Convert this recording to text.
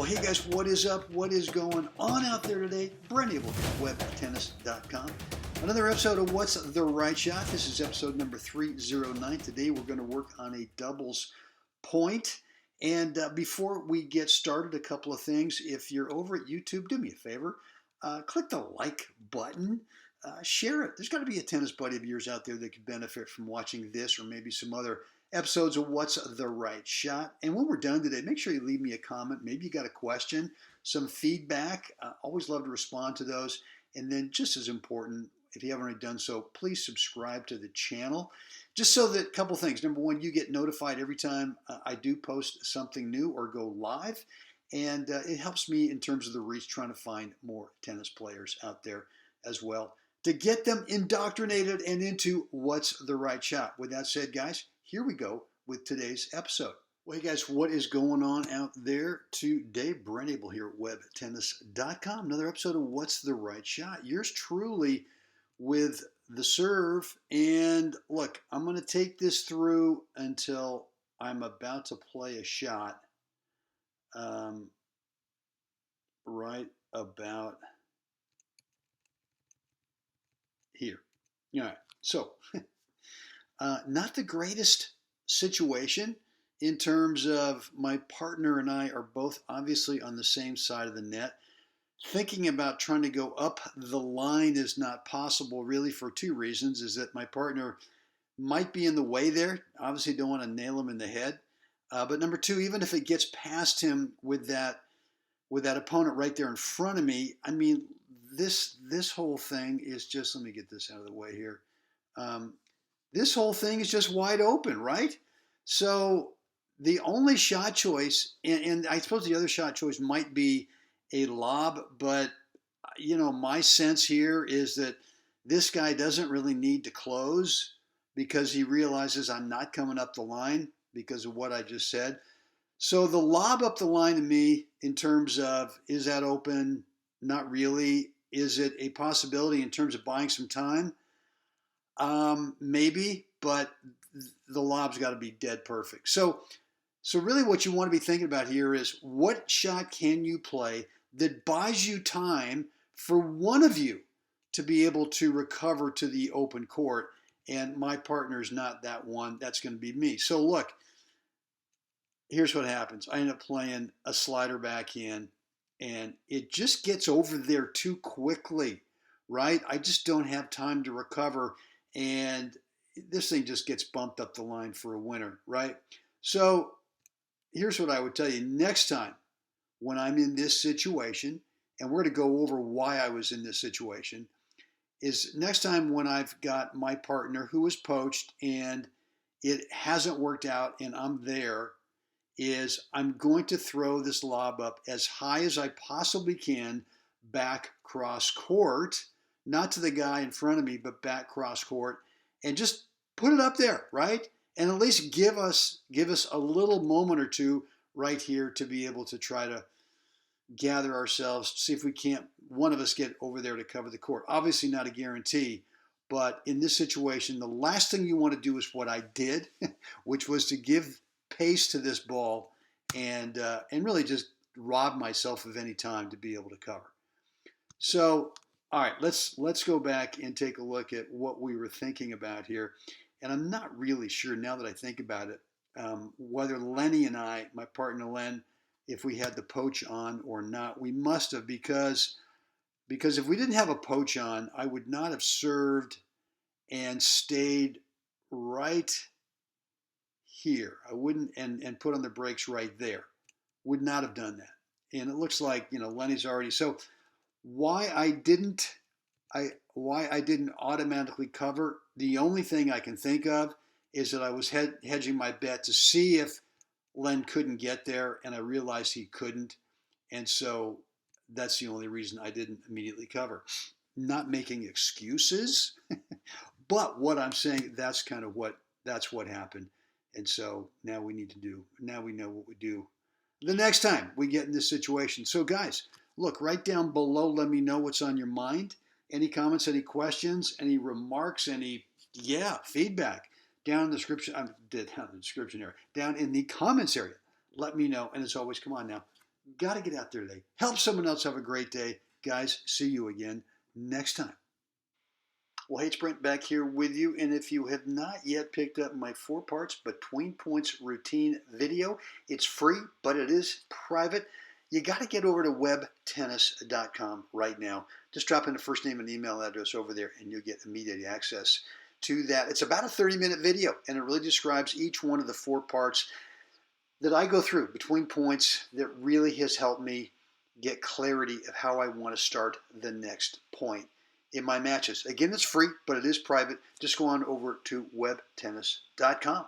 Well, hey guys, what is up? What is going on out there today? Brent Abel, webtennis.com. Another episode of What's the Right Shot. This is episode number 309. Today we're going to work on a doubles point. And before we get started, a couple of things. If you're over at YouTube, do me a favor. Click the like button. Share it. There's got to be a tennis buddy of yours out there that could benefit from watching this or maybe some other episodes of What's the Right Shot. And when we're done today, make sure you leave me a comment. Maybe you got a question, some feedback. Always love to respond to those. And then just as important, if you haven't already done so, please subscribe to the channel. Just so that a couple things. Number one, you get notified every time I do post something new or go live. And it helps me in terms of the reach, trying to find more tennis players out there as well, to get them indoctrinated and into What's the Right Shot. With that said, guys, here we go with today's episode. Well, hey guys, what is going on out there today? Brent Abel here at webtennis.com. Another episode of What's the Right Shot. Yours truly with the serve. And look, I'm going to take this through until I'm about to play a shot. Right about here. All right, so not the greatest situation in terms of my partner and I are both obviously on the same side of the net. Thinking about trying to go up the line is not possible really for two reasons. Is that my partner might be in the way there. Obviously don't want to nail him in the head. But number two, even if it gets past him with that opponent right there in front of me, I mean, this whole thing is just, let me get this out of the way here. This whole thing is just wide open, right? So the only shot choice, and I suppose the other shot choice might be a lob, but you know, my sense here is that this guy doesn't really need to close because he realizes I'm not coming up the line because of what I just said. So the lob up the line to me in terms of, is that open? Not really. Is it a possibility in terms of buying some time? Maybe, but the lob's got to be dead perfect. So really what you want to be thinking about here is what shot can you play that buys you time for one of you to be able to recover to the open court, and my partner's not that one. That's going to be me. So look, here's what happens. I end up playing a slider backhand, and it just gets over there too quickly, right? I just don't have time to recover, and this thing just gets bumped up the line for a winner, right? So here's what I would tell you. Next time when I'm in this situation, and we're going to go over why I was in this situation, is next time when I've got my partner who was poached and it hasn't worked out and I'm there, is I'm going to throw this lob up as high as I possibly can back cross court, not to the guy in front of me, but back cross court, and just put it up there, right? And at least give us a little moment or two right here to be able to try to gather ourselves, see if we can't, one of us get over there to cover the court. Obviously not a guarantee, but in this situation, the last thing you want to do is what I did, which was to give pace to this ball and really just rob myself of any time to be able to cover. So, all right, let's go back and take a look at what we were thinking about here. And I'm not really sure now that I think about it, whether Lenny and I, my partner Len, if we had the poach on or not. We must have, because if we didn't have a poach on, I would not have served and stayed right here. I wouldn't, and put on the brakes right there. Would not have done that. And it looks like, you know, Lenny's already, so why I didn't automatically cover, the only thing I can think of is that I was hedging my bet to see if Len couldn't get there, and I realized he couldn't, and so that's the only reason I didn't immediately cover. Not making excuses, but what I'm saying, that's what happened, and so now we know what we do the next time we get in this situation. So guys, look, right down below, let me know what's on your mind. Any comments, any questions, any remarks, any feedback. Down in the description, down in the comments area. Let me know. And as always, come on now, Got to get out there today. Help someone else have a great day. Guys, see you again next time. Well, hey, it's Brent back here with you. And if you have not yet picked up my 4 parts between points routine video, it's free, but it is private. You got to get over to webtennis.com right now. Just drop in the first name and email address over there, and you'll get immediate access to that. It's about a 30-minute video, and it really describes each one of the 4 parts that I go through between points that really has helped me get clarity of how I want to start the next point in my matches. Again, it's free, but it is private. Just go on over to webtennis.com.